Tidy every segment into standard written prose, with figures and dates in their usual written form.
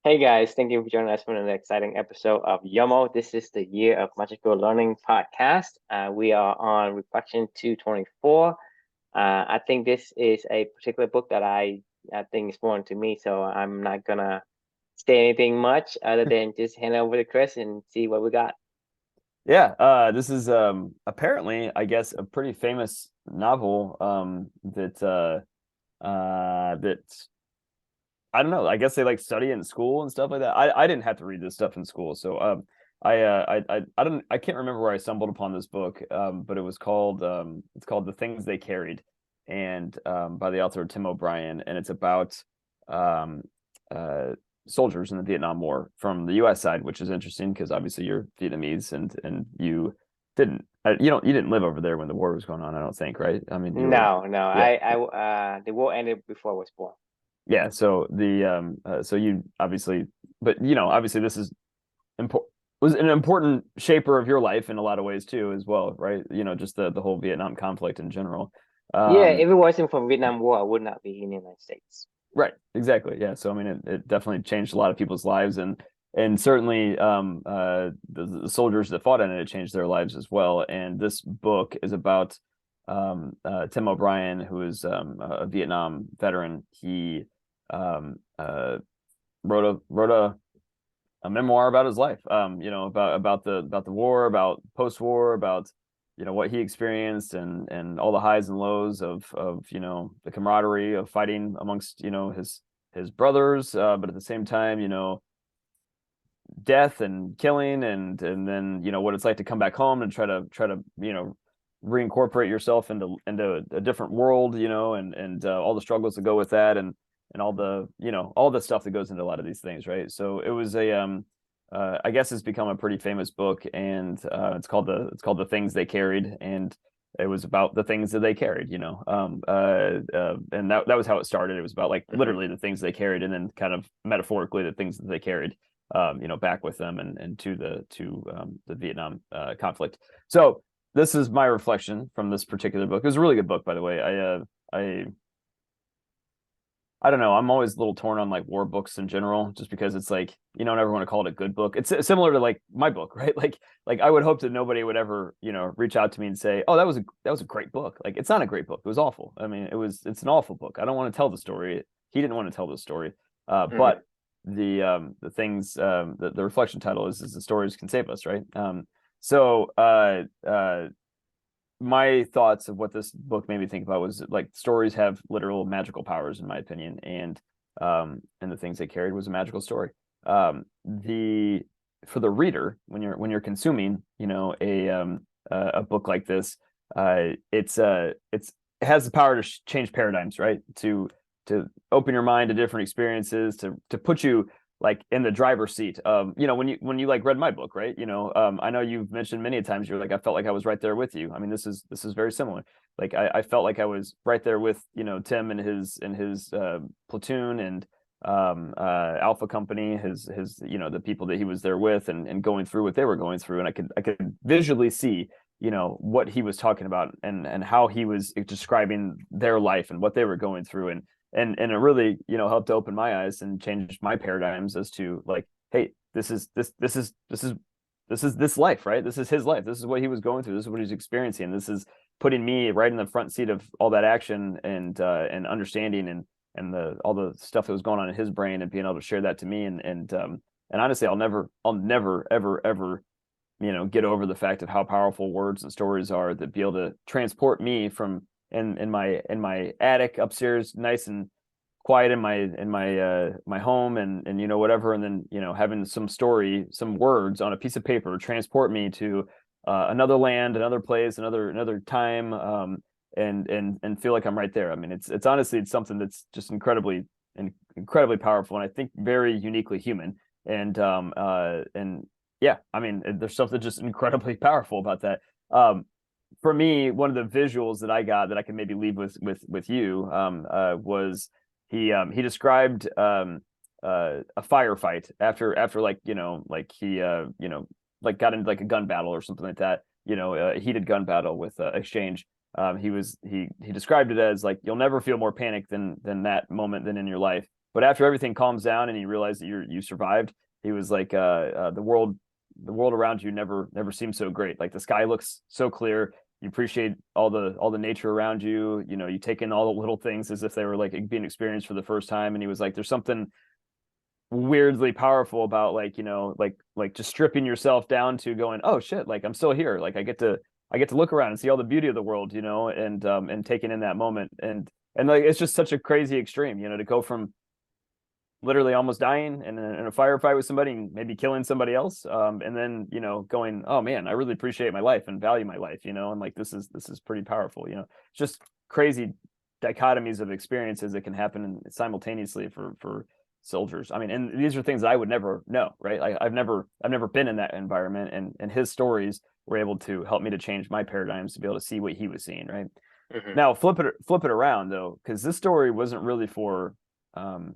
Hey guys, thank you for joining us for another exciting episode of Yoml. This is the Year of Magical Learning podcast. We are on Reflection 224. I think this is a particular book that I think is important to me, so I'm not gonna say anything much other than just hand it over to Chris and see what we got. Yeah, this is apparently, I guess, a pretty famous novel that I don't know. I guess they like study in school and stuff like that. I didn't have to read this stuff in school, so I don't I can't remember where I stumbled upon this book, but it's called The Things They Carried, and by the author Tim O'Brien, and it's about um uh soldiers in the Vietnam War from the U.S. side, which is interesting because obviously you're Vietnamese and you didn't live over there when the war was going on, I don't think, right? I mean, you were. No, no, Yeah. the war ended before I was born. Yeah, so so you obviously, but obviously this is important, was an important shaper of your life in a lot of ways too as well, right? Just the whole Vietnam conflict in general. Yeah, um if it wasn't for Vietnam War, I would not be in the United States. right, exactly, yeah. So I mean, it definitely changed a lot of people's lives, and certainly the soldiers that fought in it changed their lives as well. And this book is about Tim O'Brien, who is a Vietnam veteran. He wrote a memoir about his life, about the war, about post-war, about what he experienced, and all the highs and lows of the camaraderie of fighting amongst his brothers, but at the same time, death and killing, and then what it's like to come back home and try to reincorporate yourself into a different world, and all the struggles that go with that, and all the stuff that goes into a lot of these things, right? So it was a I guess it's become a pretty famous book, and it's called The Things They Carried, and it was about the things that they carried, and that was how it started. It was about like Hmm. literally the things they carried, and then kind of metaphorically the things that they carried, back with them, and to the Vietnam conflict. So this is my reflection from this particular book. It was a really good book, by the way. I don't know. I'm always a little torn on like war books in general, just because it's like never want to call it a good book. It's similar to like my book, right? Like I would hope that nobody would ever reach out to me and say, "Oh, that was a great book." Like it's not a great book. It was awful. I mean, it's an awful book. I don't want to tell the story. He didn't want to tell the story. But Hmm. the things the reflection title is the stories can save us, right? So my thoughts of what this book made me think about was like stories have literal magical powers, in my opinion, and the things they carried was a magical story. The For the reader, when you're consuming, a book like this, it has the power to change paradigms, right? To open your mind to different experiences, to put you like in the driver's seat. When you like read my book, right? I know you've mentioned many times, you're like, I felt like I was right there with you. I mean, this is very similar. Like I felt like I was right there with Tim and his platoon, and Alpha Company, his the people that he was there with, and going through what they were going through, and I could visually see what he was talking about, and how he was describing their life and what they were going through, and it really helped to open my eyes and change my paradigms as to like, hey, this life, right? This is his life. This is what he was going through. This is what he's experiencing. This is putting me right in the front seat of all that action, and understanding, and the all the stuff that was going on in his brain, and being able to share that to me, and honestly, I'll never ever get over the fact of how powerful words and stories are, that be able to transport me from in my attic upstairs, nice and quiet, in my home, and whatever, and then having some story, some words on a piece of paper transport me to another land, another place, another time, and feel like I'm right there. I mean, it's honestly, it's something that's just incredibly powerful, and I think very uniquely human. And yeah, I mean, there's something just incredibly powerful about that. For me, one of the visuals that I got that I can maybe leave with you, was he described a firefight after like like he like got into like a gun battle or something like that, a heated gun battle with exchange. He described it as like, you'll never feel more panic than that moment than in your life. But after everything calms down and you realize that you survived, he was like, the world around you never seems so great. Like the sky looks so clear. You appreciate all the nature around you. You know, you take in all the little things as if they were like being experienced for the first time. And he was like, there's something weirdly powerful about like, you know, like just stripping yourself down to going, oh shit, like I'm still here. Like I get to look around and see all the beauty of the world, you know, and taking in that moment. And like it's just such a crazy extreme, you know, to go from literally almost dying in a firefight with somebody and maybe killing somebody else, and then, you know, going, oh man, I really appreciate my life and value my life, you know, and like this is pretty powerful, you know. It's just crazy dichotomies of experiences that can happen simultaneously for soldiers. I mean, and these are things that I would never know, right? I've never been in that environment, and his stories were able to help me to change my paradigms to be able to see what he was seeing, right? Hmm. Now flip it around though, because this story wasn't really for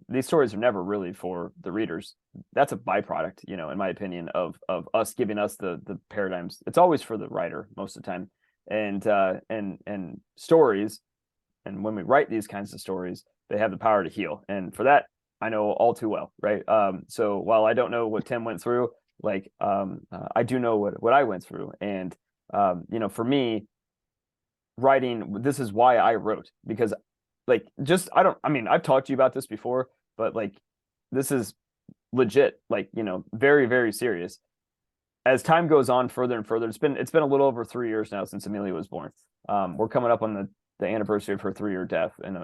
these stories are never really for the readers. That's a byproduct, you know, in my opinion, of us giving us the paradigms. It's always for the writer most of the time. And stories, and when we write these kinds of stories, they have the power to heal. And for that, I know all too well, right? So while I don't know what Tim went through, like I do know what I went through. And you know, for me, writing, this is why I wrote, because like just I mean, I've talked to you about this before, but like this is legit, like, you know, very, very serious. As time goes on further and further, it's been a little over 3 years now since Amelia was born. We're coming up on the anniversary of her 3-year death in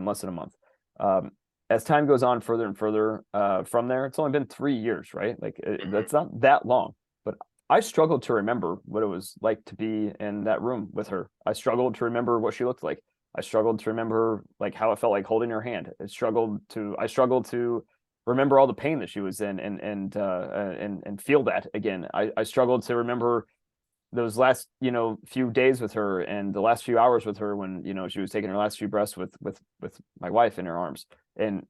less than a month. As time goes on further and further from there, it's only been 3 years, right? Like Hmm. that's not that long, but I struggled to remember what it was like to be in that room with her. I struggled to remember what she looked like. I struggled to remember like how it felt like holding her hand. I struggled to remember all the pain that she was in, and feel that again. I struggled to remember those last, you know, few days with her and the last few hours with her when, you know, she was taking her last few breaths with my wife in her arms. And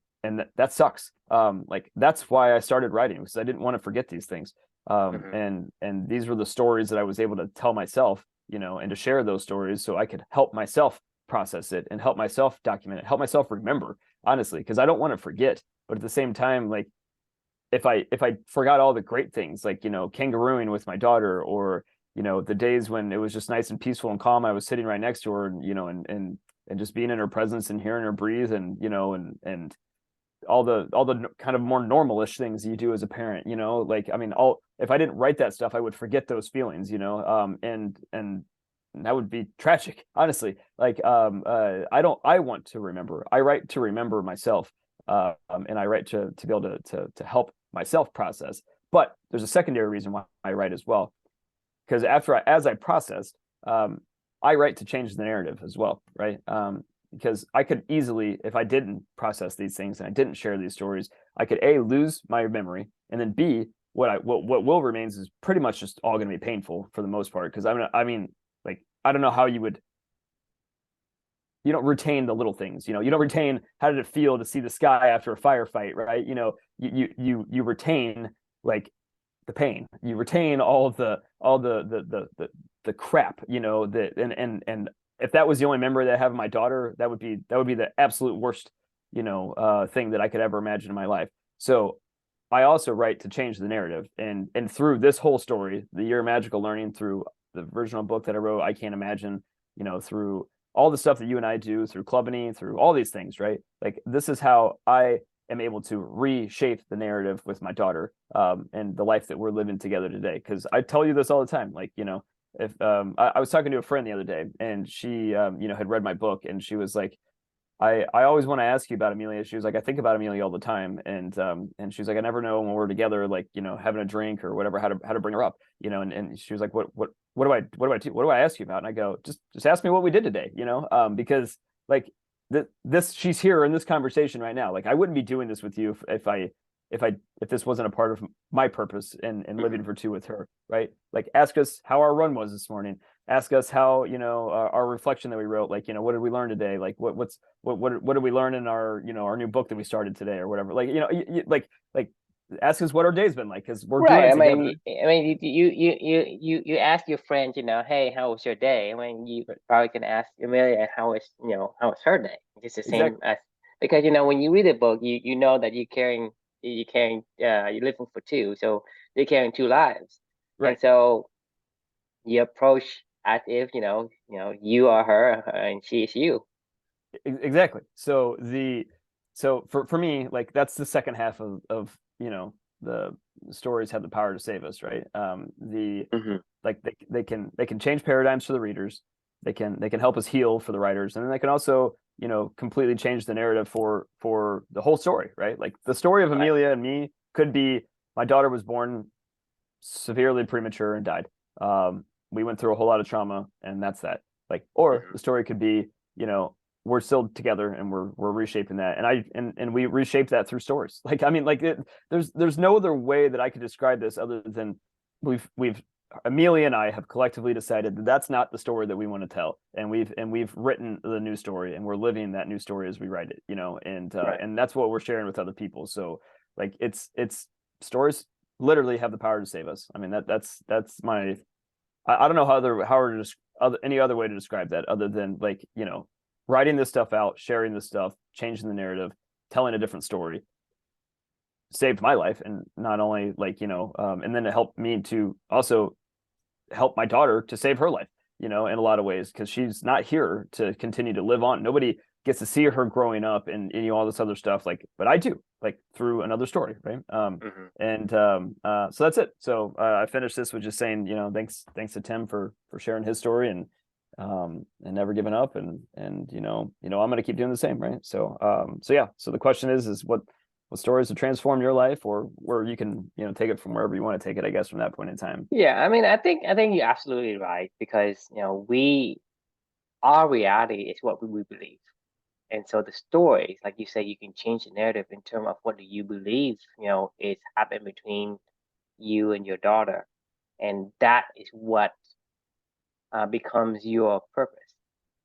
that sucks. Like that's why I started writing, because I didn't want to forget these things. Hmm. And these were the stories that I was able to tell myself, you know, and to share those stories so I could help myself process it and help myself document it, help myself remember, honestly, because I don't want to forget. But at the same time, like if I forgot all the great things, like, you know, kangarooing with my daughter, or, you know, the days when it was just nice and peaceful and calm, I was sitting right next to her, and, you know, and just being in her presence and hearing her breathe, and, you know, and all the kind of more normalish things you do as a parent, you know, like, I mean, all if I didn't write that stuff, I would forget those feelings, you know. And that would be tragic, honestly. Like I want to remember. I write to remember myself. And I write to be able to help myself process. But there's a secondary reason why I write as well, because as I processed, um, I write to change the narrative as well, right? Because I could easily, if I didn't process these things and I didn't share these stories, I could A, lose my memory, and then B, what will remains is pretty much just all going to be painful for the most part. Because I mean, like I don't know how you don't retain the little things, you know. You don't retain how did it feel to see the sky after a firefight, right? You know, you retain like the pain. You retain all the crap, you know, that and if that was the only memory that I have of my daughter, that would be the absolute worst, you know, thing that I could ever imagine in my life. So I also write to change the narrative, and through this whole story, the Year of Magical Learning, through the original book that I wrote, I Can't Imagine, you know, through all the stuff that you and I do, through Clubany, through all these things, right? Like this is how I am able to reshape the narrative with my daughter, and the life that we're living together today. Because I tell you this all the time, like, you know, if I was talking to a friend the other day, and she you know, had read my book, and she was like, I always want to ask you about Amelia. She was like, I think about Amelia all the time, and she's like, I never know when we're together, like, you know, having a drink or whatever, how to bring her up, you know. And she was like, what do I ask you about? And I go, just ask me what we did today, you know, because like this she's here in this conversation right now. Like I wouldn't be doing this with you if this wasn't a part of my purpose and living Hmm. for two with her, right? Like ask us how our run was this morning. Ask us how, you know, our reflection that we wrote, like, you know, what did we learn today? Like what did we learn in our, you know, our new book that we started today or whatever? Like, you know, like ask us what our day's been like, because we're doing Right. it I mean, together. you ask your friend, you know, hey, how was your day? I mean, you Right. probably can ask Amelia how was, you know, how was her day. It's the same Exactly. as because when you read a book, you know that you're living for two, so you're carrying two lives, and Right. so you approach as if you are her and she is you. Exactly. So for me, like that's the second half of the stories have the power to save us, right? The Hmm. like they can change paradigms for the readers. They can help us heal for the writers, and then they can also completely change the narrative for the whole story, right? Like the story of Right. Amelia and me could be my daughter was born severely premature and died. We went through a whole lot of trauma, and that's that. Like, or Hmm. the story could be, we're still together and we're reshaping that, and we reshape that through stories. Like, I mean, like there's no other way that I could describe this other than we've Amelia and I have collectively decided that that's not the story that we want to tell, and we've written the new story, and we're living that new story as we write it, Right. and that's what we're sharing with other people. So, like, it's stories literally have the power to save us. I mean, that's my I don't know any other way to describe that other than, like, writing this stuff out, sharing this stuff, changing the narrative, telling a different story saved my life, and not only, like, and then it helped me to also help my daughter to save her life, in a lot of ways, because she's not here to continue to live on. Nobody gets to see her growing up and all this other stuff, like, but I do, like, through another story, right? Hmm. And so that's it. So I finished this with just saying, thanks to Tim for sharing his story, and never giving up, and I'm gonna keep doing the same, right? So yeah. So the question is what stories have transformed your life, or where you can take it from wherever you want to take it, I guess, from that point in time. Yeah, I mean, I think you're absolutely right because we our reality is what we believe. And so the stories, like you say, you can change the narrative in terms of what do you believe, is happening between you and your daughter. And that is what becomes your purpose.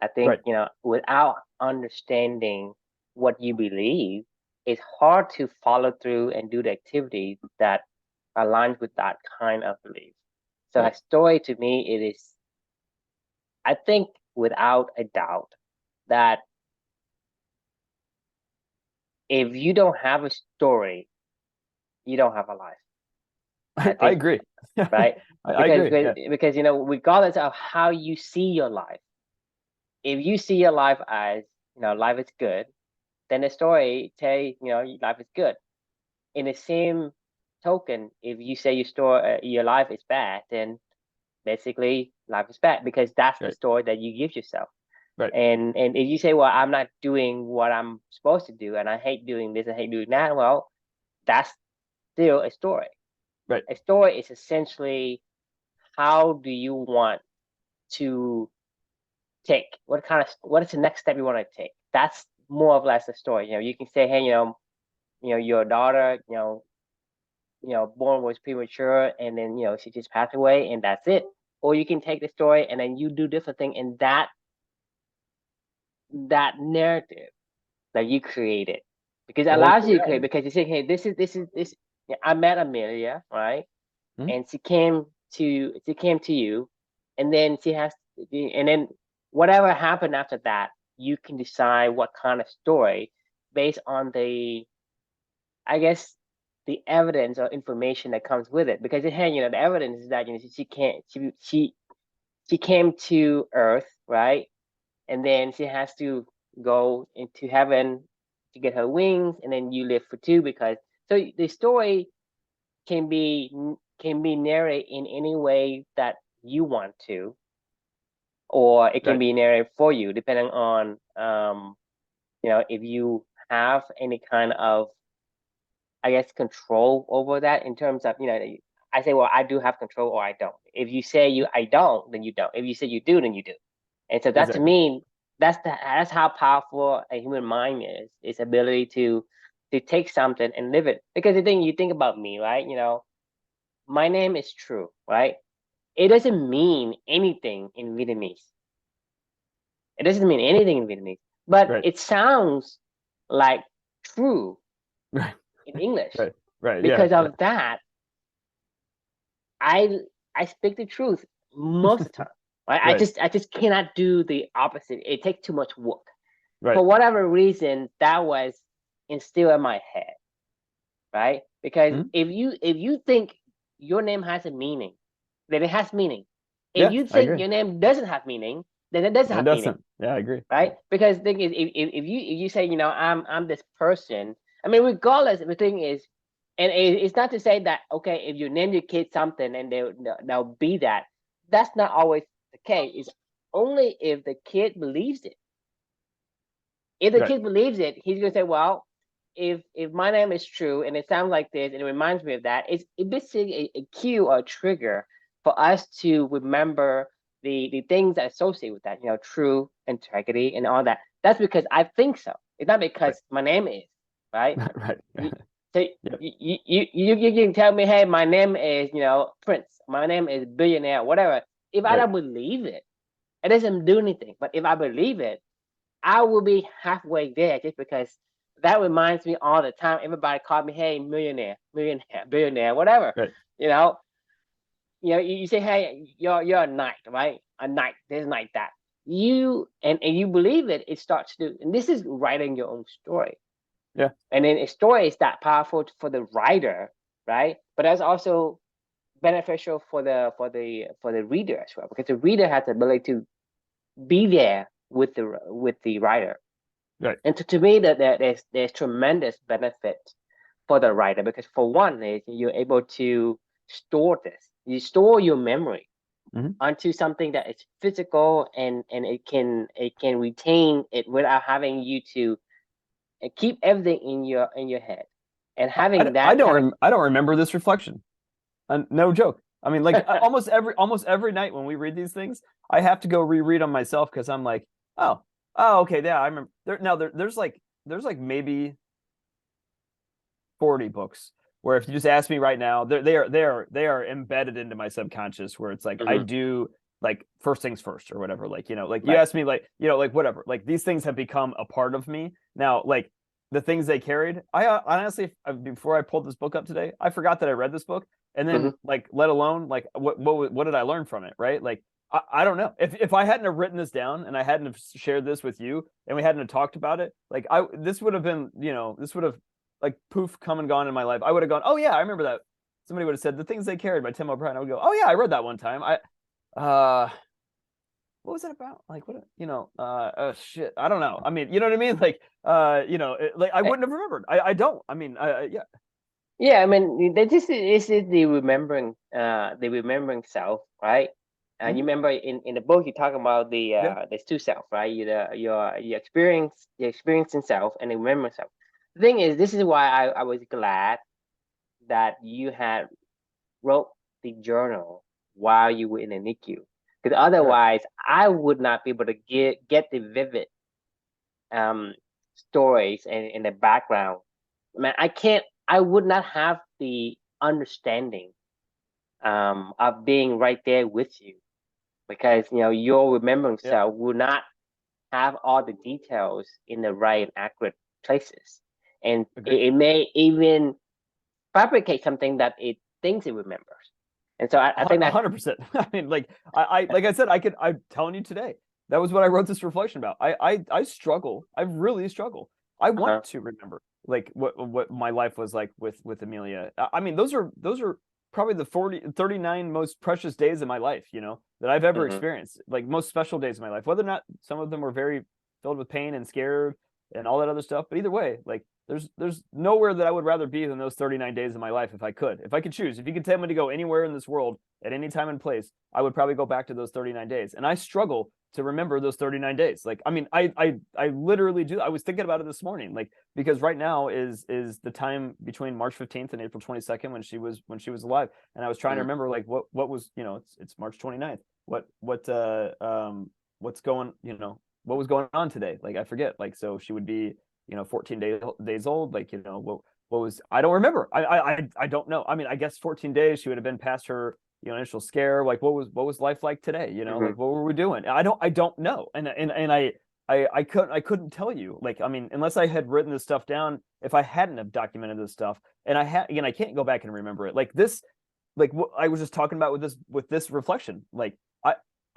I think, Right. without understanding what you believe, it's hard to follow through and do the activities that aligns with that kind of belief. So a Right. story to me, it is, I think, without a doubt, that if you don't have a story, you don't have a life. I I think, agree. right? I Because agree. because Yeah. because regardless of how you see your life, if you see your life as life is good, then the story tell life is good. In the same token, if you say your life is bad, then basically life is bad because that's the Right. story that you give yourself. Right. And if you say, well, I'm not doing what I'm supposed to do, and I hate doing this, I hate doing that, well, that's still a story. Right. A story is essentially how do you want to take what is the next step you want to take. That's more or less a story. You can say, hey, your daughter, born was premature, and then she just passed away, and that's it. Or you can take the story and then you do different thing, and that narrative that you created, because it The whole allows story. you to create, because you say, hey, this. I met Amelia, right? Mhm. And she came to you, and then and then whatever happened after that, you can decide what kind of story based on I guess, the evidence or information that comes with it. Because hey, the evidence is that she can't she came to Earth, right? And then she has to go into heaven to get her wings, and then you live for two because so the story can be can be narrated in any way that you want to, or it can Right. be narrated for you, depending on if you have any kind of, I guess, control over that in terms of, I say, well, I do have control or I don't. If you say I don't, then you don't. If you say you do, then you do. And so that to Exactly. me, that's how powerful a human mind is. Its ability to take something and live it. Because the thing you think about me, right? My name is True, right? It doesn't mean anything in Vietnamese. It doesn't mean anything in Vietnamese, but Right. it sounds like true Right. in English. Right. Right. Yeah. Because Yeah. of that, I I speak the truth most of the time. Right? I Right. just I just cannot do the opposite. It takes too much work. Right. for whatever reason, that was instilled in my head, right? Because Mhm. if you think your name has a meaning, then it has meaning. If Yeah, you I think agree. your name doesn't have meaning, then it doesn't It have meaning, doesn't. Yeah, I agree. right? Because the thing is, if you say, I'm this person. I mean, regardless, the thing is, and it's not to say that, okay, if you name your kid something and they'll be that. That's not always the case. It's only if the kid believes it. If the Right. kid believes it, he's gonna say, well, if my name is true and it sounds like this and it reminds me of that, it's basically a cue or a trigger for us to remember the things that associate with that, true, integrity, and all that. That's because I think so. It's not Right. because my name is, right. Right. You, so Yep. you can tell me, hey, my name is, Prince. My name is billionaire, whatever. If I Right. don't believe it, it doesn't do anything. But if I believe it, I will be halfway there just because that reminds me all the time. Everybody called me, hey, millionaire, millionaire, billionaire, whatever. Right. You know, you say, hey, you're a knight, right? A knight, this knight, that. And you believe it, it starts to, and this is writing your own story. Yeah. And then a story is that powerful for the writer, right? But that's also beneficial for the reader as well, because the reader has the ability to be there with the writer. Right. And to me, that there's tremendous benefit for the writer, because for one, is you're able to store this. You store your memory Hmm. onto something that is physical, and it can retain it without having you to keep everything in your head, and having I that don't kind of. I don't remember this reflection. No joke. I mean, like almost every night when we read these things, I have to go reread them myself because I'm like, oh, oh, okay, yeah, I remember. There's like maybe 40 books where if you just ask me right now, they are embedded into my subconscious where it's like I Mhm. do like first things first or whatever. Like, like you Right. ask me like, like whatever. Like these things have become a part of me. Now, like the things they carried, I honestly before I pulled this book up today, I forgot that I read this book. And then Mhm. like let alone like what did I learn from it, right? Like I don't know. If I hadn't have written this down and I hadn't have shared this with you and we hadn't have talked about it, like this would have been, this would have like poof come and gone in my life. I would have gone, oh yeah, I remember that. Somebody would have said The Things They Carried by Tim O'Brien. I would go, oh yeah, I read that one time. Uh what was it about? Like what shit. I don't know. I mean, you know what I mean? Like like I Eh, wouldn't have remembered. I don't. I mean, yeah. Yeah, I mean, this is the remembering self, right? And you Mm-hmm. remember in the book you talk about Yeah. there's two self, right? Your experiencing self and the remembering self. The thing is, this is why I was glad that you had wrote the journal while you were in the NICU, because Right. otherwise I would not be able to get the vivid um stories and in the background. Man, I would not have the understanding of being right there with you, because your remembering Yeah. self will not have all the details in the right and accurate places, and Agreed. it may even fabricate something that it thinks it remembers. And so I think that. 100%. I mean, like like I said, I'm telling you today, that was what I wrote this reflection about. I struggle. I really struggle. I want Uh-huh. to remember like what my life was like with Amelia. I mean, those are probably the 39 most precious days of my life, that I've ever Hmm. experienced. Like most special days of my life. Whether or not some of them were very filled with pain and scared and all that other stuff, but either way, like there's nowhere that I would rather be than those 39 days of my life if I could. If I could choose, if you could tell me to go anywhere in this world at any time and place, I would probably go back to those 39 days. And I struggle to remember those 39 days. Like, I mean, I literally do. I was thinking about it this morning, like, because right now is the time between March 15th and April 22nd when she was alive. And I was trying to Hmm. remember like what was, it's March 29th. What's going, what was going on today? Like I forget. Like so she would be 14 days old. Like what was, I don't remember. I don't know. I mean, I guess 14 days she would have been past her initial scare. Like what was life like today? Hmm. Like what were we doing? I don't know. And I couldn't tell you. Like I mean, unless I had written this stuff down, if I hadn't have documented this stuff, and I can't go back and remember it. Like this, like what I was just talking about with this reflection. Like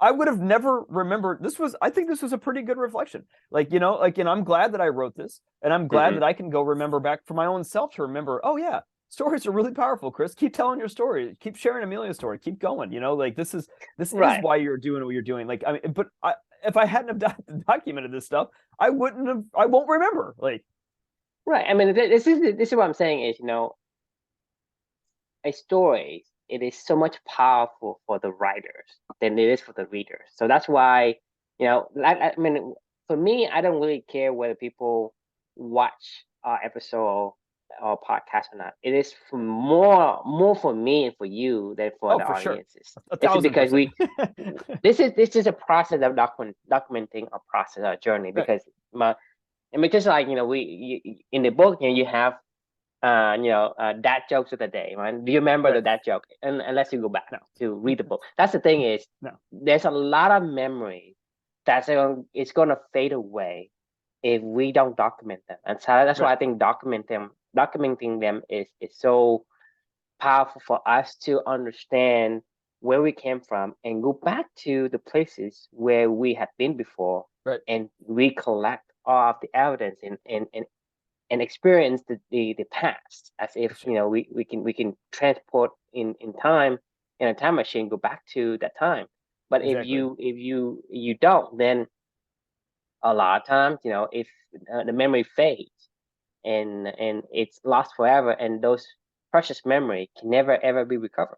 I I would have never remembered. I think this was a pretty good reflection. Like, I'm glad that I wrote this, and I'm glad Hmm. that I can go remember back for my own self to remember, oh yeah, stories are really powerful, Chris. Keep telling your story. Keep sharing Amelia's story. Keep going. Like this is Right. why you're doing what you're doing. Like, I mean, but if I hadn't have documented this stuff, I won't remember. Like, Right. I mean, this is what I'm saying is, a story, it is so much powerful for the writers than it is for the readers. So that's why, I mean, for me, I don't really care whether people watch our episode or podcast or not. It is for more for me and for you than for oh, the for sure, audiences. a It's thousand because percent. this is a process of documenting a process, a journey. Right, Because and because like in the book, you have dad jokes of the day, right? Do you remember the right. dad joke? And unless you go back No, to read the book, that's the thing is no, there's a lot of memory it's gonna fade away if we don't document them, and so that's why right, I think documenting them is so powerful for us to understand where we came from and go back to the places where we have been before right. and recollect all of the evidence and experience the past as For if sure. we can transport in time in a time machine, go back to that time. But if Exactly. you don't, then a lot of times if the memory fades and it's lost forever, and those precious memory can never ever be recovered.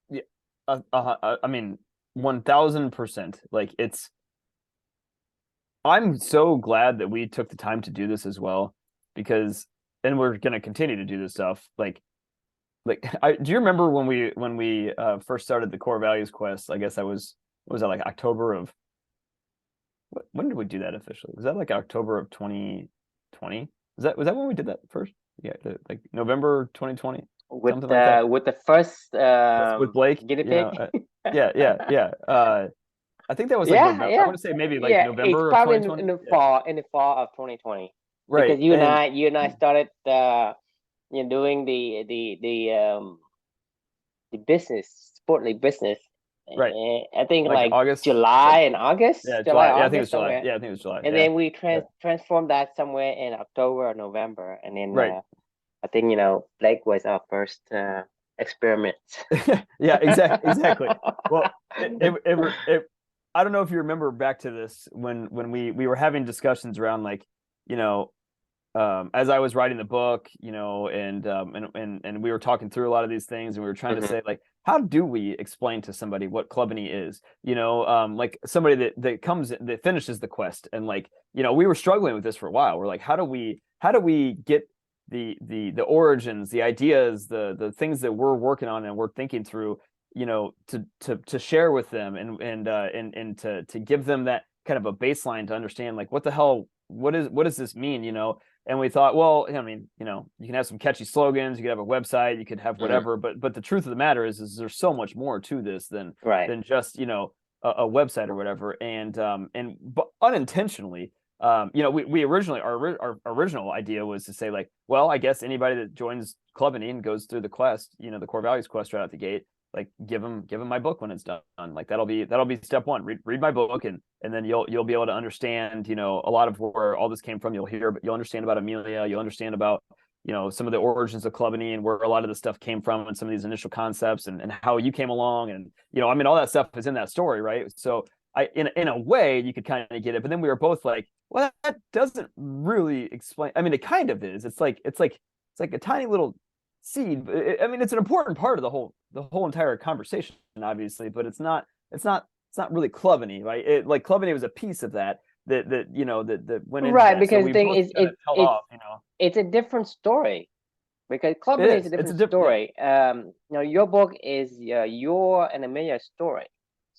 Yeah. I mean, 1000%. Like, I'm so glad that we took the time to do this as well, because, and we're going to continue to do this stuff. Do you remember when we first started the core values quest? I guess what was that, like October of, when did we do that officially? Was that like October of 2020? Was that when we did that first? Yeah, like November 2020, with something like that. the with the first With Blake, guinea pig. yeah, yeah, yeah. I think that was like Yeah, November. I yeah, want to say maybe like yeah. It's November of probably in 2020. the Yeah. fall of 2020, because Right. you and And I started doing the business, sport league business. right. I think Like like August, July like, and August, yeah, July July. Yeah, I think it was August July. somewhere, Yeah, I think it was July. and Yeah. then we Yeah. transformed that somewhere in October or November, and then Right. I think Blake was our first experiment. Yeah, exactly. Well, I don't know if you remember back to this when we were having discussions around, like, you know, as I was writing the book, and we were talking through a lot of these things, and we were trying to Hmm. say, like, how do we explain to somebody what Clubany is? Like somebody that comes that finishes the quest, and, like, we were struggling with this for a while. We're like, how do we get the origins, the ideas, the things that we're working on and we're thinking through, to share with them, and to give them that kind of a baseline to understand, like, what the hell, what does this mean? And we thought, well, I mean, you can have some catchy slogans, you could have a website, you could have Hmm. whatever, but the truth of the matter is there's so much more to this than Right. just, a website or whatever. And but unintentionally, we originally, our original idea was to say, like, well, I guess anybody that joins Clubany and goes through the quest, the core values quest right out the gate, like, give them my book when it's done. Like, that'll be step one. Read my book, and then you'll be able to understand, a lot of where all this came from. You'll understand about Amelia. You'll understand about, some of the origins of Clubany and where a lot of the stuff came from, and some of these initial concepts, and how you came along, and, I mean, all that stuff is in that story, right? So in a way, you could kind of get it, but then we were both like, well, that doesn't really explain. I mean, it kind of is. It's like a tiny little seed. I mean, it's an important part of the whole entire conversation, obviously, but it's not really Clubany, right? Like, Clubany was a piece of that went into Right, that. So because the we thing both is, kind of held off. it's a different story, because It Clubber is a is. It's a different different, yeah, story. Your book is your and Amelia's story.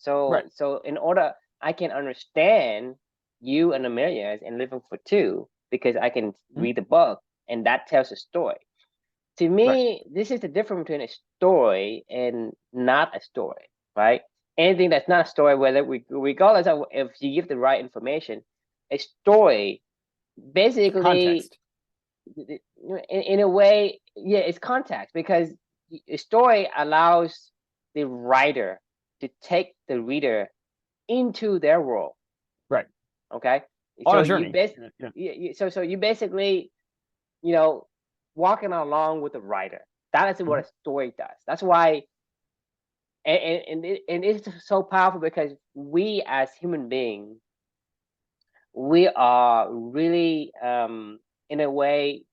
right. So in order I can understand you and Amelia's and Living for Two, because I can Mhm. read the book and that tells a story. To Right. me, this is the difference between a story and not a story, right? Anything that's not a story, whether regardless of if you give the right information, a story It's basically context. in a way, yeah, it's context, because a story allows the writer to take the reader into their world. Right. Okay. On So a you journey. so you basically, walking along with the writer. That is what a story does. That's why, and it's so powerful because we as human beings, we are really, in a way,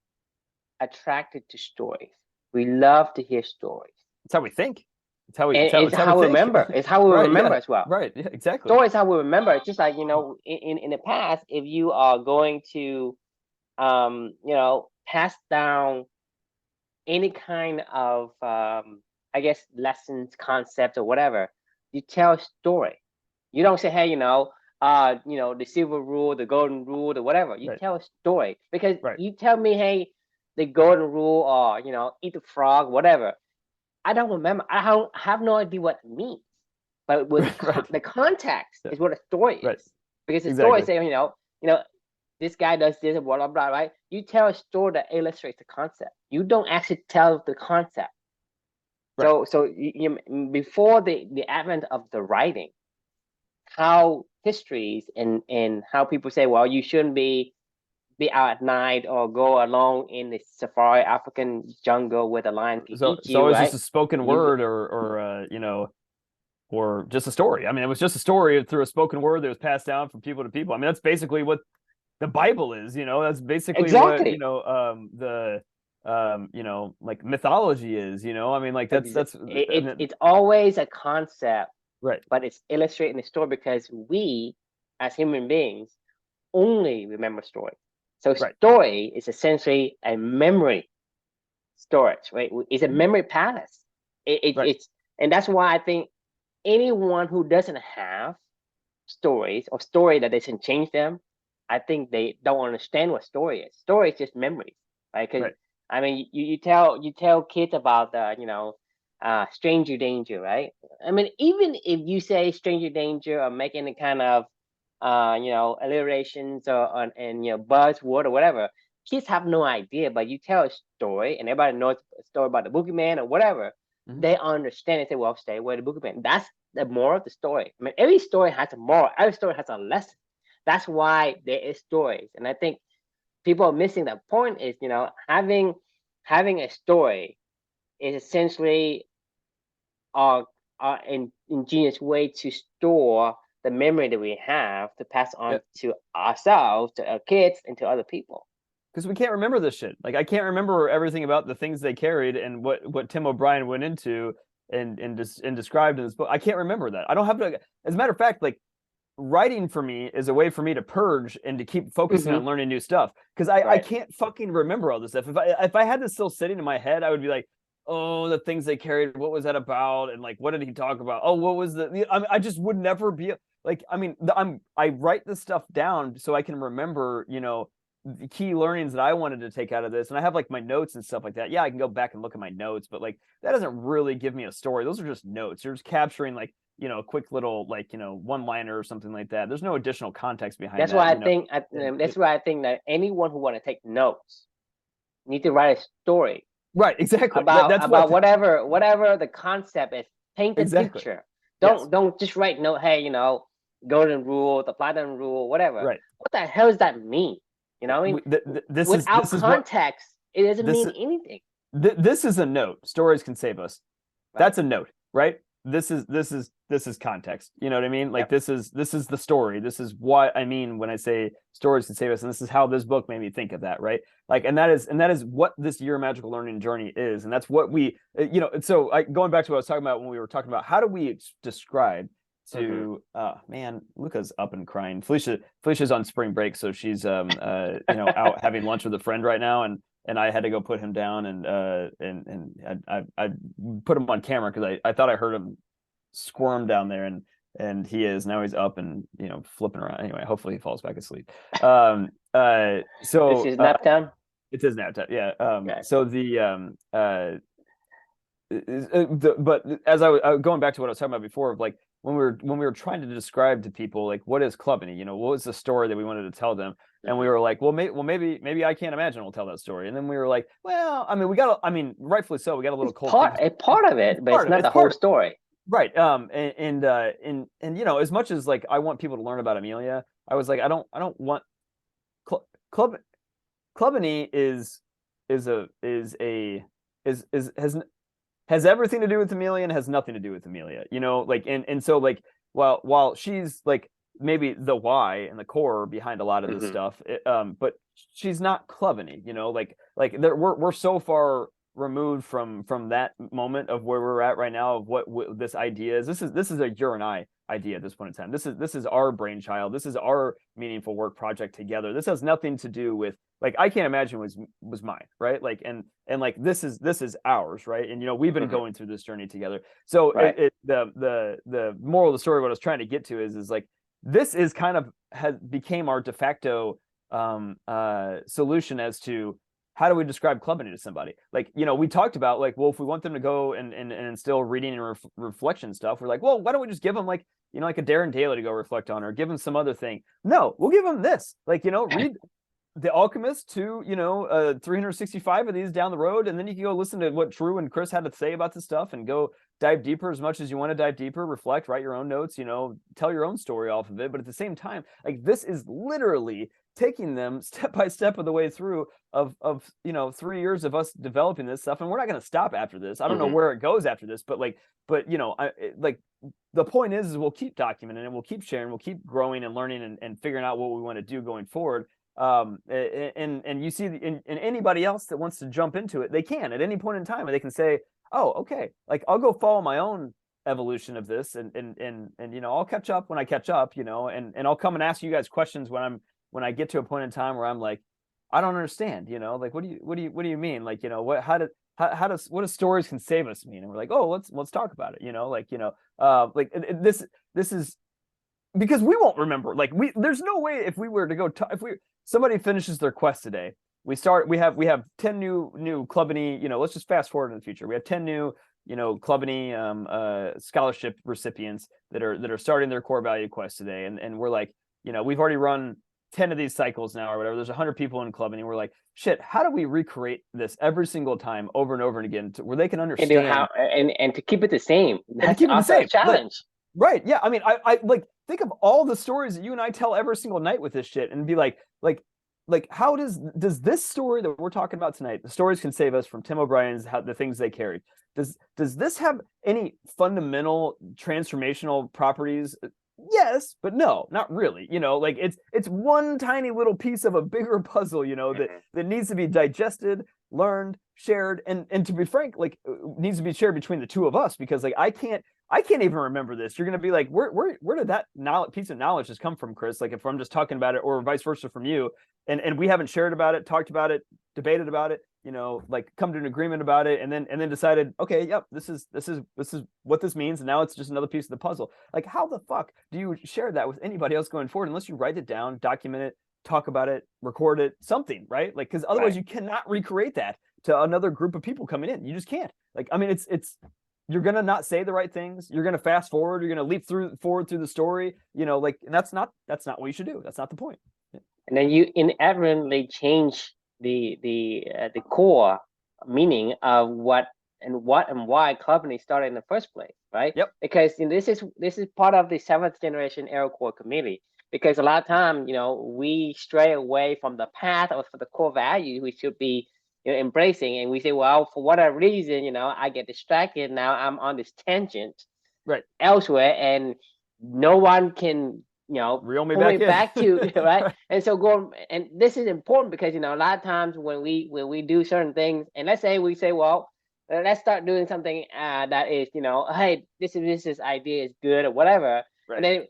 attracted to stories. We love to hear stories. It's how we think. And it's It's how we how we think. remember. It's how we Right. remember Yeah. as well. Right. Yeah. Exactly. Stories how we remember. It's just like, in the past, if you are going to, pass down any kind of, I guess, lessons, concept, or whatever, you tell a story. You don't say, hey, the silver rule, the golden rule, or whatever. You Right. tell a story, because Right. you tell me, hey, the golden rule, or eat the frog, whatever. I don't remember. I have no idea what it means. But with Right. the context Yeah. is what a story Right. is, because the story Exactly. say, this guy does this, blah blah blah, right? You tell a story that illustrates the concept. You don't actually tell the concept. Right. So before the advent of the writing, how histories and how people say, well, you shouldn't be out at night or go along in the safari African jungle where the lion can So eat so you, it's just right? a spoken You word, or just a story. I mean, it was just a story through a spoken word that was passed down from people to people. I mean, that's basically what the Bible is. That's basically what exactly. like mythology is. I mean, like that's I mean, It's always a concept, right. but it's illustrating the story because we, as human beings, only remember story. So Right. story is essentially a memory storage, right? It's a memory palace. Right. It's and that's why I think anyone who doesn't have stories, or story that they can change them, I think they don't understand what story is. Story is just memories, right? Because Right. I mean, you tell kids about the stranger danger, right? I mean, even if you say stranger danger or make any kind of alliterations, and buzzword or whatever, kids have no idea. But you tell a story, and everybody knows a story about the boogeyman or whatever, Mhm. they understand and say, well, stay away the boogeyman. That's the moral of the story. I mean, every story has a moral. Every story has a lesson. That's why there is stories, and I think people are missing that point. Is having a story is essentially our ingenious way to store the memory that we have to pass Yeah. on to ourselves, to our kids, and to other people. Because we can't remember this shit. Like I can't remember everything about the things they carried and what Tim O'Brien went into and described in this book. I can't remember that. I don't have to. As a matter of fact, like writing for me is a way for me to purge and to keep focusing on learning new stuff, because I Right. can't fucking remember all this stuff. If I had this still sitting in my head, I would be like, oh, the things they carried, what was that about, and like what did he talk about? Oh, what was I just would never be like, I mean, I write this stuff down so I can remember, the key learnings that I wanted to take out of this. And I have like my notes and stuff like that. Yeah, I can go back and look at my notes, but like that doesn't really give me a story. Those are just notes. You're just capturing like, a quick little like, one liner or something like that. There's no additional context behind That's that, why I think that anyone who want to take notes need to write a story right. Exactly. about That's what whatever the concept is. Paint a exactly. picture. Yes. Don't just write note. Hey, golden rule, the platinum rule, whatever. Right. What the hell does that mean? I mean, without this is what context, it doesn't this mean is anything. this is a note. Stories can save us. Right. That's a note, right? This is context. You know what I mean? Like Yep. this is the story. This is what I mean when I say stories can save us, and this is how this book made me think of that, right? Like, and that is what this year of magical learning journey is, and that's what we, So going back to what I was talking about when we were talking about how do we describe to man, Luca's up and crying. Felicia's on spring break, so she's out having lunch with a friend right now, and I had to go put him down, and I put him on camera because I thought I heard him squirm down there, and he is now, he's up and flipping around. Anyway, hopefully he falls back asleep. This So is nap time. it is nap time. Yeah. Okay. So but as I was going back to what I was talking about before, of like when we were trying to describe to people like what is Clubany, what was the story that we wanted to tell them, and we were like, maybe I Can't Imagine will tell that story, and then we were like, well, I mean, rightfully so, we got a little cold. A part of it, but it's not the whole part of it. story. Right. And you know, as much as like I want people to learn about Amelia, I was like, I don't want Club Clubany is has everything to do with Amelia and has nothing to do with Amelia. You know, like and so like while she's like maybe the why and the core behind a lot of this Hmm. stuff, but she's not Clubany. You know, like we're so far removed from that moment of where we're at right now of what this idea is. This is a you and I idea at this point in time. This is our brainchild. This is our meaningful work project together. This has nothing to do with like I can't imagine was mine, right? Like and like this is ours, right? And you know we've been Hmm. going through this journey together. So Right. the moral of the story, what I was trying to get to is like this is kind of has became our de facto solution as to how do we describe clubbing to somebody? Like, you know, we talked about like, well, if we want them to go and instill reading and reflection stuff, we're like, well, why don't we just give them like, you know, like a Darren Daly to go reflect on or give them some other thing? No, we'll give them this. Like, you know, read The Alchemist to, you know, 365 of these down the road. And then you can go listen to what Drew and Chris had to say about this stuff and go dive deeper as much as you want to dive deeper, reflect, write your own notes, you know, tell your own story off of it. But at the same time, like this is literally taking them step by step of the way through of you know 3 years of us developing this stuff, and we're not going to stop after this. I don't know Hmm. where it goes after this, but you know like the point is we'll keep documenting and we'll keep sharing, we'll keep growing and learning and figuring out what we want to do going forward. And you see in anybody else that wants to jump into it, they can at any point in time, and they can say, oh, okay, like I'll go follow my own evolution of this, and you know I'll catch up when I catch up, you know, and I'll come and ask you guys questions when I get to a point in time where I'm like, I don't understand, you know, like what do you mean, like, you know, how does what does stories can save us mean? And we're like, oh, let's talk about it, you know, like, you know, this is because we won't remember. Like there's no way if we were to go if we somebody finishes their quest today, we have 10 new Clubany, you know, let's just fast forward in the future. We have 10 new, you know, Clubany scholarship recipients that are starting their core value quest today, and we're like, you know, we've already run 10 of these cycles now or whatever. There's 100 people in Clubany, and we're like, shit, how do we recreate this every single time over and over and again where they can And do how understand and to keep it the same. and to That's keep it the also a same? challenge. Right. Yeah. I mean, I like think of all the stories that you and I tell every single night with this shit and be like, how does this story that we're talking about tonight, the stories can save us from Tim O'Brien's, how the things they carried. Does this have any fundamental transformational properties? Yes, but no, not really. You know, like it's one tiny little piece of a bigger puzzle, you know, that Hmm. that needs to be digested, learned, shared, and to be frank, like needs to be shared between the two of us because like I can't even remember this. You're gonna be like, where did that knowledge, piece of knowledge just come from, Chris? Like if I'm just talking about it, or vice versa from you, and we haven't shared about it, talked about it, debated about it, you know, like come to an agreement about it, and then decided, okay, yep, this is what this means, and now it's just another piece of the puzzle. Like how the fuck do you share that with anybody else going forward unless you write it down, document it, talk about it, record it, something, right? Like because otherwise Right. you cannot recreate that to another group of people coming in. You just can't. Like I mean, it's you're gonna not say the right things. You're gonna fast forward. You're gonna leap forward through the story. You know, like and that's not what you should do. That's not the point. And then you inadvertently change the core meaning of what and why company started in the first place, right? Yep. Because you know, this is part of the seventh generation AeroCore community. Because a lot of time, you know, we stray away from the path or for the core value we should be, you know, embracing, and we say, well, for whatever reason, you know, I get distracted. Now I'm on this tangent Right. elsewhere, and no one can, you know, Reel me pull me back in. back to right. Right. And so going, and this is important because you know a lot of times when we do certain things, and let's say we say, well, let's start doing something that is, you know, hey, this idea is good or whatever, and Right. then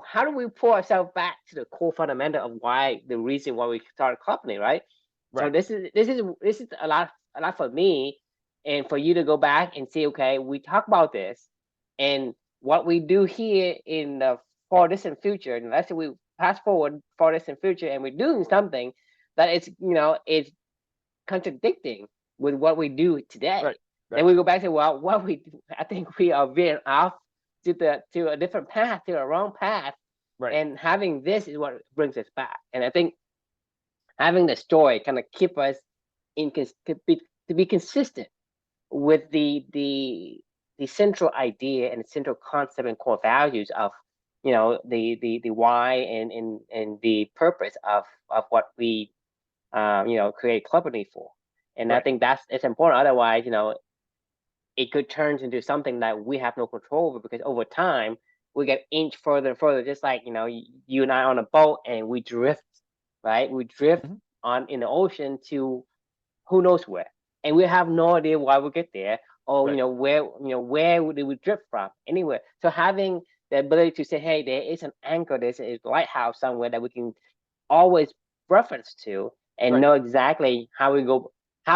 how do we pull ourselves back to the core fundamental of why the reason why we started a company, right? So Right. this is a lot for me, and for you to go back and see, okay, we talk about this, and what we do here in the far distant future, and let's say we fast forward far distant future, and we're doing something that it's, you know, it's contradicting with what we do Right. today. Then Right. we go back to, well, what we do, I think we are veering off to a different path, to a wrong path, Right. and having this is what brings us back. And I think having the story kind of keep us to be consistent with the the central idea and the central concept and core values of, the why and the purpose of what we create company for. And I Right. think it's important. Otherwise, it could turn into something that we have no control over, because over time we get inch further and further, just like, you and I on a boat, and we drift, right? We drift Mhm. on in the ocean to who knows where, and we have no idea why we get there, or Right. where did we drift from, anywhere. So having the ability to say, hey, there is an anchor, there's a lighthouse somewhere that we can always reference to, and Right. know exactly how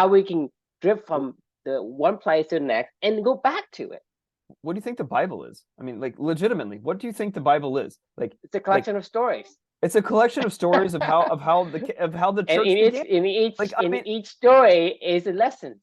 we can drift from the one place to the next and go back to it. What do you think the Bible is? I mean, like, legitimately, what do you think the Bible is? It's a Like collection of stories. it's a collection of stories of how the And church began. Like, I in mean, each story is a lesson.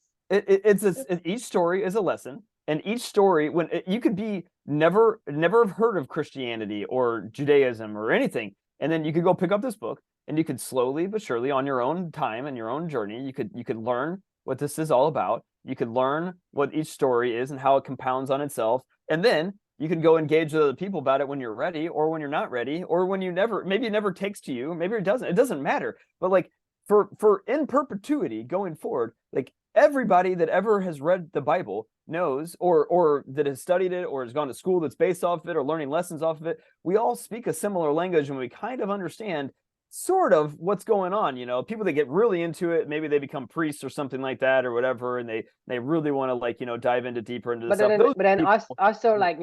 each story is a lesson, and each story, you could be never have heard of Christianity or Judaism or anything, and then you could go pick up this book, and you could slowly but surely, on your own time and your own journey, you could learn what this is all about. You could learn what each story is and how it compounds on itself, and then you can go engage with other people about it when you're ready, or when you're not ready, or when maybe it never takes to you, maybe it doesn't matter. But like, for in perpetuity going forward, like, everybody that ever has read the Bible knows, or that has studied it, or has gone to school that's based off of it, or learning lessons off of it. We all speak a similar language, and we kind of understand sort of what's going on. People that get really into it, maybe they become priests or something like that, or whatever, and they really want to, like, dive into deeper into this But stuff. then, Those people, also, like,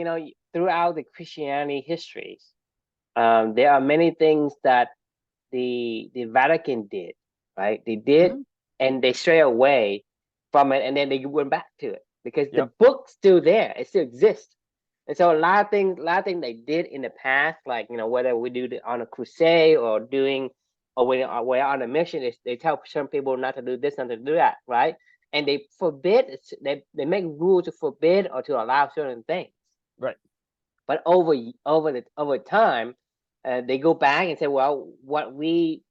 throughout the Christianity histories, there are many things that the Vatican did, right? They did, Mhm. and they stray away from it, and then they went back to it, because the Yep. book's still there, it still exists. And so a lot of things they did in the past, like, whether we do it on a crusade, or when we're on a mission, they tell some people not to do this, not to do that, right? And they forbid, they make rules to forbid or to allow certain things. Right. But over time, they go back and say, well, what we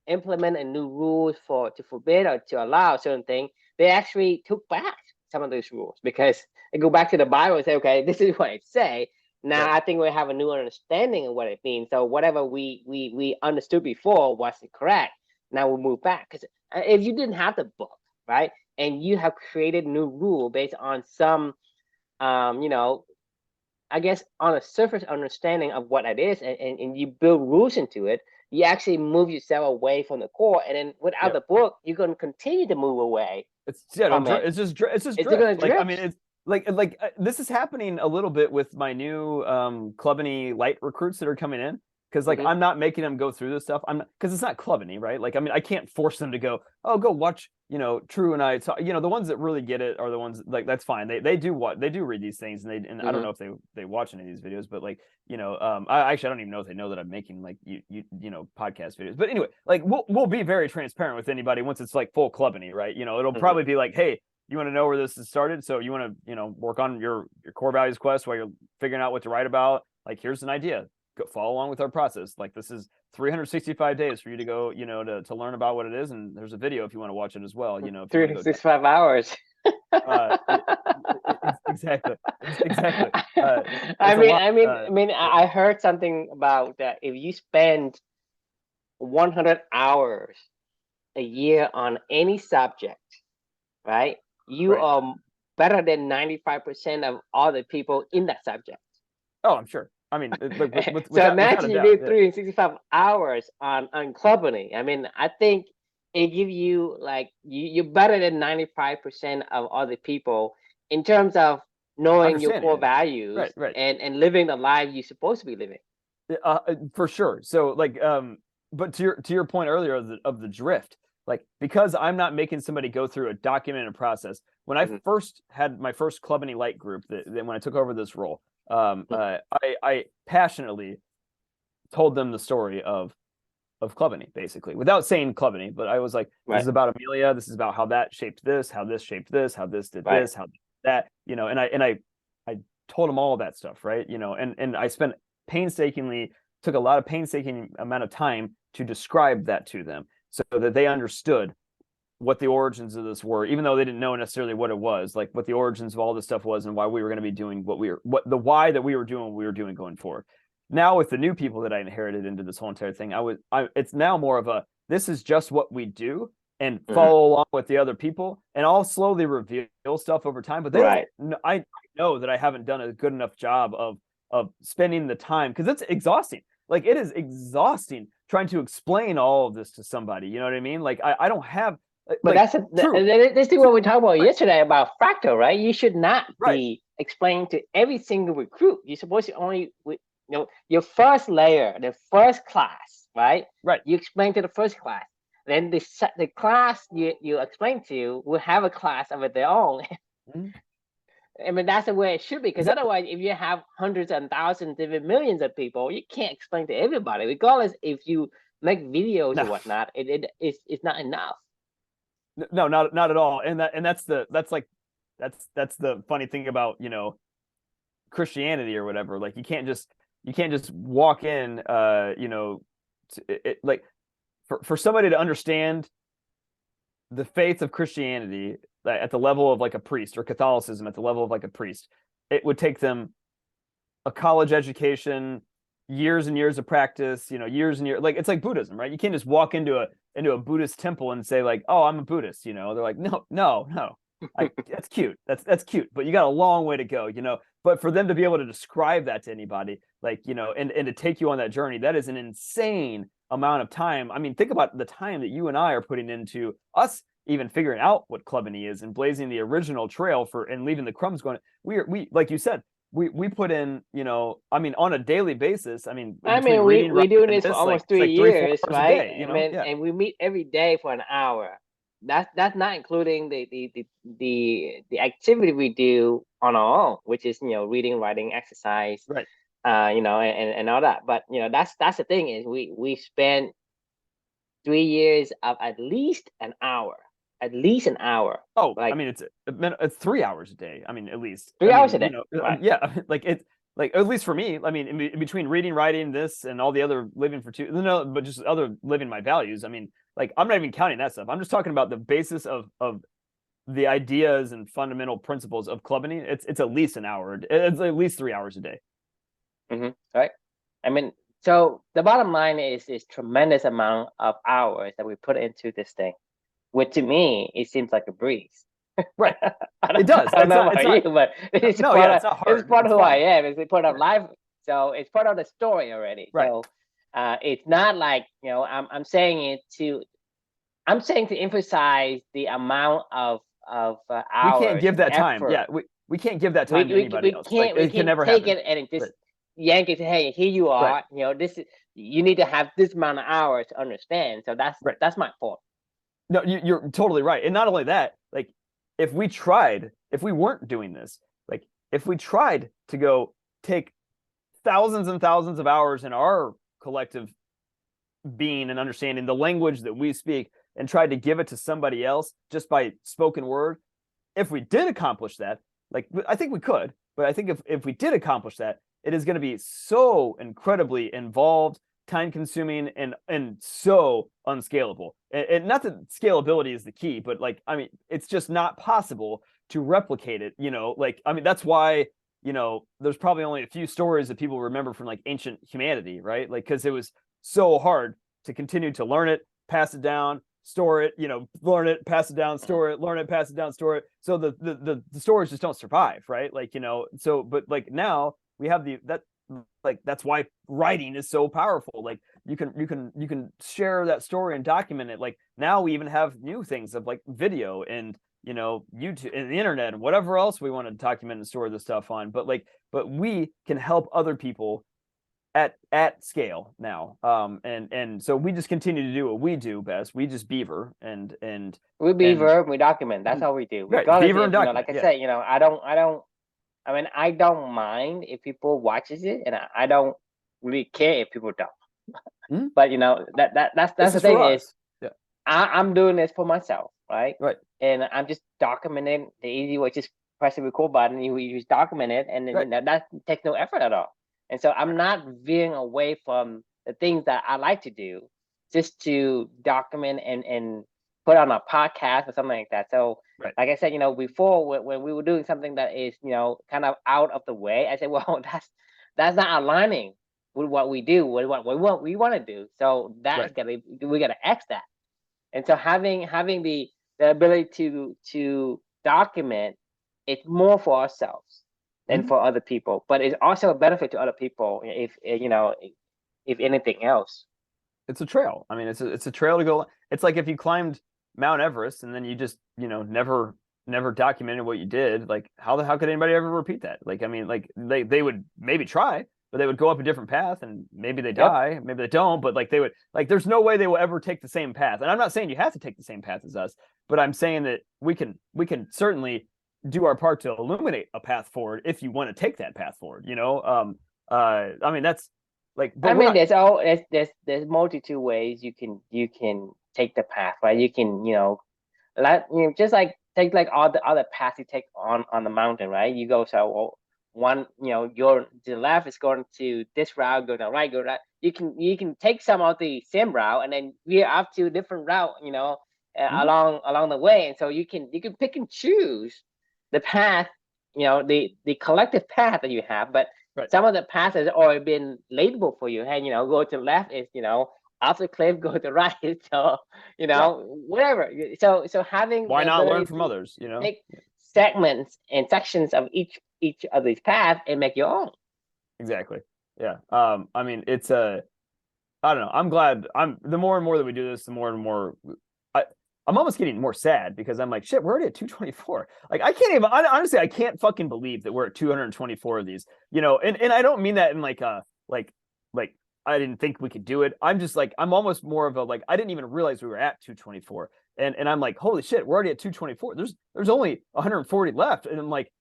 implement a new rules to forbid or to allow certain things, they actually took back some of those rules, because they go back to the Bible and say, okay, this is what it say. Now Right. I think we have a new understanding of what it means. So whatever we understood before wasn't correct. Now we'll move back, because if you didn't have the book, right, and you have created new rule based on some, you know, I guess on a surface understanding of what it is, and you build rules into it, you actually move yourself away from the core. And then without Yep. the book, you're going to continue to move away It's yeah, from it. it's just It's going drift. to Like, I mean, drift. it's this is happening a little bit with my new Clubany light recruits that are coming in, because, like, Mm-hmm. I'm not making them go through this stuff. I'm Because it's not Clubany, right? Like, I mean, I can't force them to go, oh, go watch, True and I talk. The ones that really get it are the ones, like, that's fine. They do read these things, and I don't Mm-hmm. know if they watch any of these videos, but, like, I actually, I don't even know if they know that I'm making, like, podcast videos. But anyway, like, we'll be very transparent with anybody once it's like full Clubany, right? It'll Mm-hmm. probably be like, hey, you want to know where this has started, so you want to, work on your core values quest while you're figuring out what to write about. Like, here's an idea. Go follow along with our process. Like, this is 365 days for you to go, to learn about what it is, and there's a video if you want to watch it as well. If you want to go. 365 hours. Uh, exactly, exactly. I It's a mean, lot. I mean, I mean, I heard something about that. If you spend 100 hours a year on any subject, right, you Right. are better than 95% of all the people in that subject. Oh, I'm sure. I mean, So without a imagine you doubt. do Yeah. 365 hours on Clubberny. I mean, I think it give you, like, you're better than 95% of other people in terms of knowing your Understanding core it. values, Right. Right. and living the life you're supposed to be living. For sure. So, like, but to your point earlier of the drift, like, because I'm not making somebody go through a documented process. When I Mm-hmm. first had my first Clubany Light group, that when I took over this role, Mm-hmm. I passionately told them the story of Clubany, basically, without saying Clubany, but I was like, this Right, is about Amelia, this is about how that shaped this, how this shaped this, how this did right. this, how that, and I told them all that stuff, right? And I spent painstakingly took a lot of painstaking amount of time to describe that to them, so that they understood what the origins of this were, even though they didn't know necessarily what it was, like what the origins of all this stuff was and why we were going to be doing the why that we were doing what we were doing going forward. Now with the new people that I inherited into this whole entire thing, it's now more of a, this is just what we do, and follow along with the other people, and I'll slowly reveal stuff over time. But they don't, I know that I haven't done a good enough job of spending the time, because it's exhausting. Like, it is exhausting trying to explain all of this to somebody. You know what I mean? Like, I don't have. But like, this is what we talked about yesterday about fractal, right? You should not Right. be explaining to every single recruit. You're supposed to only, your first layer, the first class, right? Right. You explain to the first class. Then the class you explain to will have a class of their own. I mean, that's the way it should be, because otherwise, if you have hundreds and thousands, even millions of people, you can't explain to everybody, regardless if you make videos or whatnot. It's not enough. No, not at all. And that's the funny thing about, Christianity or whatever. Like, you can't just walk in, like, for somebody to understand the faith of Christianity at the level of like a priest, or Catholicism at the level of like a priest, it would take them a college education, years and years of practice, years and years. Like, it's like Buddhism, right? You can't just walk into a Buddhist temple and say like, oh, I'm a Buddhist. They're like, no. That's cute. That's cute, but you got a long way to go, But for them to be able to describe that to anybody, like, and to take you on that journey, that is an insane amount of time. I mean, think about the time that you and I are putting into us even figuring out what Clubany is and blazing the original trail and leaving the crumbs going. We like you said, we put in, on a daily basis. We're doing this for almost 3 years, right? And we meet every day for an hour. That's not including the activity we do on our own, which is reading, writing, exercise, right? And all that. But that's the thing, is we spend 3 years of at least an hour. Oh, like, it's 3 hours a day. At least 3 hours a day. Right. Yeah, like it's like, at least for me. In between reading, writing, this, and all the other living for two, but just other living my values. Like, I'm not even counting that stuff. I'm just talking about the basis of the ideas and fundamental principles of Clubany. It's at least an hour. It's at least 3 hours a day. Right. So the bottom line is this tremendous amount of hours that we put into this thing, which to me, it seems like a breeze. Right. It does. I don't know about you, but it's part of who I am. It's part of life. So it's part of the story already. Right. So it's not like, I'm saying to emphasize the amount of hours. We can't give that time. Yeah, we can't give that time to anybody else. We can never take it and just yank it. Hey, here you are. Right. This is, you need to have this amount of hours to understand. So that's my point. No, you're totally right. And not only that, like, if we weren't doing this, like, if we tried to go take thousands and thousands of hours in our collective being and understanding the language that we speak and tried to give it to somebody else just by spoken word, if we did accomplish that, like, I think we could, but I think if we did accomplish that, it is going to be so incredibly involved, time consuming, and so unscalable. And not that scalability is the key, but like, it's just not possible to replicate it, that's why, there's probably only a few stories that people remember from like ancient humanity, right? Like, because it was so hard to continue to learn it, pass it down, store it, learn it, pass it down, store it, learn it, pass it down, store it. So the stories just don't survive, right? Like, but like now we have that's why writing is so powerful. Like, you can share that story and document it. Like, now we even have new things of like video and YouTube and the internet and whatever else we want to document and store the stuff on. But we can help other people at scale now. And so we just continue to do what we do best. We just beaver and we beaver, we document. That's how we do. Right, beaver and document. Like I said, I don't mind if people watches it, and I don't really care if people don't. But that's the thing is, I'm doing this for myself, right? Right. And I'm just documenting the easy way. Just press the record button, you just document it, and that takes no effort at all. And so I'm not veering away from the things that I like to do, just to document and put on a podcast or something like that. So, Right. like I said, before when we were doing something that is, kind of out of the way, I said, well, that's not aligning with what we do, with what we want to do. So Right. we gotta X that. And so having the ability to document, it's more for ourselves than Mhm. for other people, but it's also a benefit to other people if anything else. It's a trail. I mean, it's a trail to go. It's like if you climbed Mount Everest and then you just, never documented what you did, like how could anybody ever repeat that? Like, I mean, like they would maybe try, but they would go up a different path and maybe they Yep. die, maybe they don't, but like they would, like there's no way they will ever take the same path. And I'm not saying you have to take the same path as us, but I'm saying that we can certainly do our part to illuminate a path forward if you want to take that path forward, I mean, that's like, but I we're mean, not. there's multitude ways you can take the path, right? You can, just like take like all the other paths you take on the mountain, right? You go, so well, one, your to the left is going to this route, go to the right, go to that. You can take some of the same route and then veer up to a different route, Mhm. along the way. And so you can pick and choose the path, the collective path that you have. But Right. some of the paths has already been labeled for you. Hey, go to the left is, off the cliff, go to the right. So, Yeah. whatever. So having Why the not learn ability from to others, take segments and sections of each of these paths and make your own. Exactly. Yeah. I mean, I don't know. I'm glad. The more and more that we do this, the more and more I I'm almost getting more sad because I'm like, shit, we're already at 224. Like I can't even honestly, I can't fucking believe that we're at 224 of these. And I don't mean that in like like I didn't think we could do it. I'm just like I'm almost more of a like I didn't even realize we were at 224. And I'm like, holy shit, we're already at 224. There's only 140 left. And I'm like,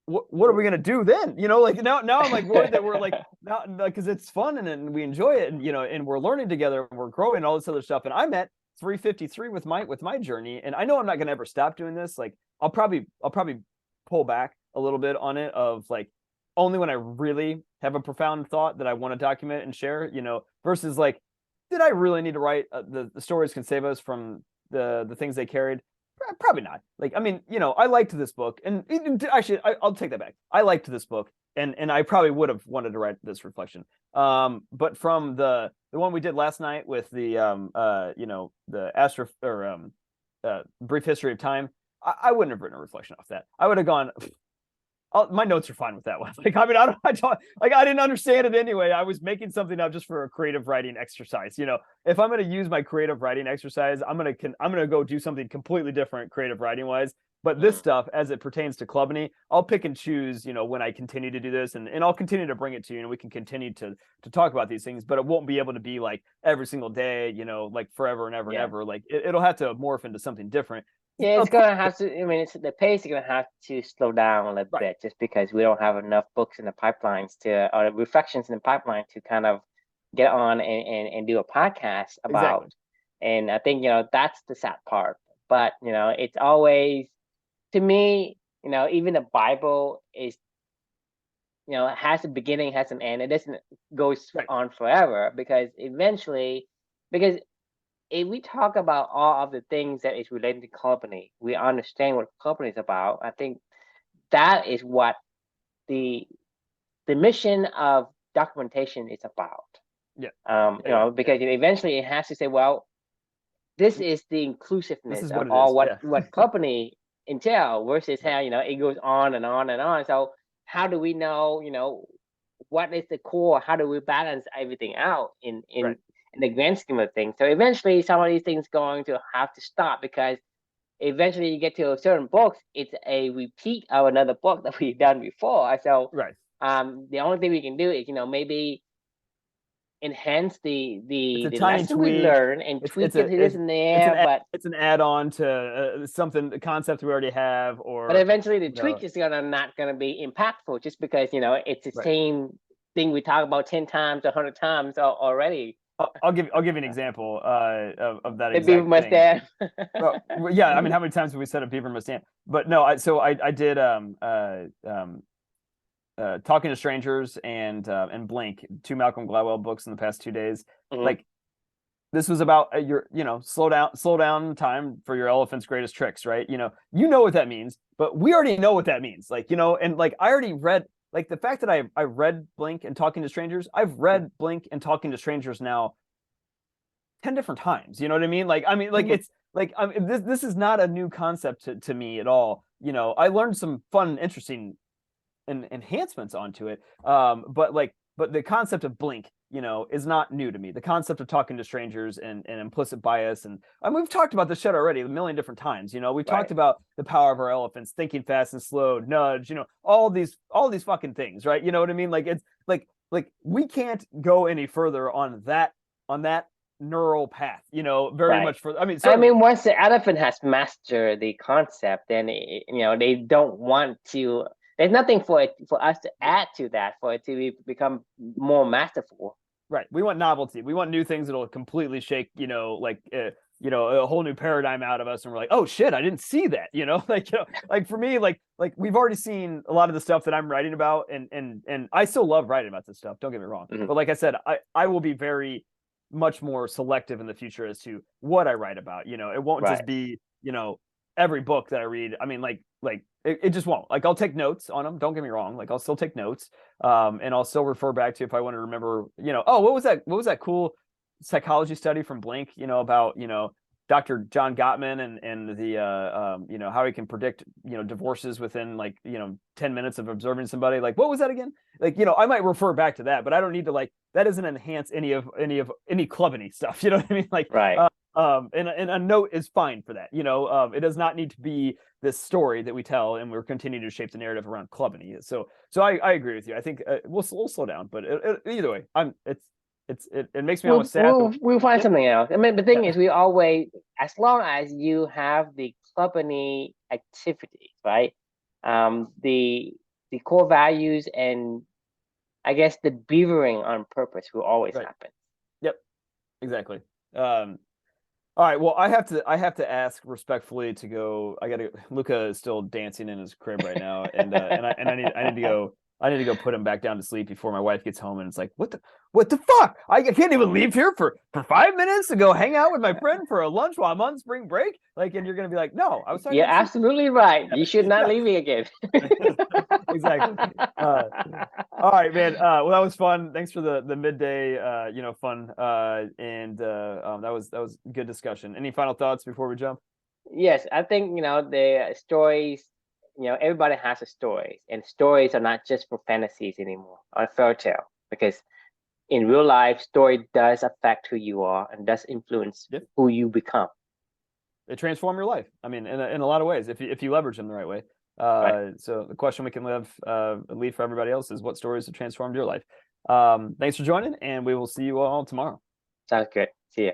what are we gonna do then? Like now I'm like worried that we're like now because it's fun and we enjoy it and we're learning together and we're growing and all this other stuff. And I'm at 353 with my journey, and I know I'm not gonna ever stop doing this. Like I'll probably pull back a little bit on it of like only when I really have a profound thought that I want to document and share. Versus like, did I really need to write the stories can save us from the things they carried? Probably not. Like, I mean, I liked this book, and actually, I'll take that back. I liked this book, and I probably would have wanted to write this reflection. But from the one we did last night with the astro or brief history of time, I wouldn't have written a reflection off that. I would have gone. My notes are fine with that one. Like, I mean, I didn't understand it anyway. I was making something up just for a creative writing exercise. If I'm going to use my creative writing exercise, I'm gonna go do something completely different, creative writing wise. But this stuff, as it pertains to Clubney, I'll pick and choose. When I continue to do this, and I'll continue to bring it to you, and we can continue to talk about these things. But it won't be able to be like every single day, like forever and ever and Yeah. ever. Like it'll have to morph into something different. Yeah, it's gonna have to. I mean, the pace is gonna have to slow down a little Right. bit, just because we don't have enough books in the pipelines or reflections in the pipeline to kind of get on and do a podcast Exactly. about. And I think that's the sad part. But it's always, to me, even the Bible is, has a beginning, has an end. It doesn't goes Right. on forever, because eventually, because if we talk about all of the things that is related to company, we understand what company is about. I think that is what the the mission of documentation is about. Yeah. Yeah. Yeah. Because eventually it has to say, well, this is the This inclusiveness is of what it all is. what Yeah. what company entail, versus Right. how it goes on and on and on. So how do we know what is the core? How do we balance everything out Right. in the grand scheme of things? So eventually, some of these things going to have to stop, because eventually you get to a certain books, it's a repeat of another book that we've done before. So Right. the only thing we can do is maybe enhance the It's the a the tiny lesson we tweak. learn and It's tweak it's it a to this and there, but it's an add-on to something a concept we already have, but or eventually the you know, tweak is gonna not gonna be impactful, just because it's the right. same thing we talk about 10 times, 100 times already. I'll give you an example of that The beaver exact must thing. dance. Well, yeah, I mean, how many times have we said a beaver must stand? But no, I did Talking to Strangers and Blink, two Malcolm Gladwell books in the past 2 days. Mhm. Like this was about your, slow down time for your elephant's greatest tricks, right? You know what that means, but we already know what that means. Like, and like I already read, like the fact that I read Blink and Talking to Strangers, I've read Blink and Talking to Strangers now 10 different times. You know what I mean? Like, I mean, like it's like this is not a new concept to me at all. I learned some fun, interesting enhancements onto it. But the concept of Blink, is not new to me. The concept of talking to strangers and implicit bias, and we've talked about this shit already a million different times. We've talked about the power of our elephants, thinking fast and slow, nudge, all these fucking things, right? You know what I mean? Like it's like we can't go any further on that neural path, very much further. I mean, certainly, once the elephant has mastered the concept, then they don't want to. There's nothing for us to add to that for it to become more masterful. Right. We want novelty. We want new things that'll completely shake, a whole new paradigm out of us, and we're like, oh shit, I didn't see that. Like for me, like we've already seen a lot of the stuff that I'm writing about, and I still love writing about this stuff. Don't get me wrong, but like I said, I will be very much more selective in the future as to what I write about. It won't just be every book that I read. I mean, like it just won't. Like I'll take notes on them. Don't get me wrong. Like I'll still take notes, and I'll still refer back to if I want to remember. Oh, what was that cool psychology study from Blink? About Dr. John Gottman and the how he can predict divorces within 10 minutes of observing somebody. Like what was that again? Like I might refer back to that, but I don't need to that doesn't enhance any clubbing stuff. You know what I mean? Like and a note is fine for that. It does not need to be this story that we tell, and we're continuing to shape the narrative around clubbing. So I agree with you. I think we'll slow down, but either way, it makes me almost sad. We'll find something else. I mean, the thing is, we always, as long as you have the clubbing activity, right? The core values and I guess the beavering on purpose will always happen. Yep, exactly. All right. Well, I have to ask respectfully to go. Luca is still dancing in his crib right now, and I need to go put him back down to sleep before my wife gets home. And it's like, what the fuck? I can't even leave here for 5 minutes to go hang out with my friend for a lunch while I'm on spring break. Like, and you're gonna be like, no, I was talking. You're absolutely right. You should not leave me again. Exactly. All right, man. Well, that was fun. Thanks for the midday, fun. And that was good discussion. Any final thoughts before we jump? Yes, I think the stories. Everybody has a story, and stories are not just for fantasies anymore or a fairy tale. Because in real life, story does affect who you are and does influence who you become. They transform your life. I mean, in a lot of ways, if you leverage them the right way. So the question we can leave for everybody else is, what stories have transformed your life? Thanks for joining, and we will see you all tomorrow. Sounds good. See ya.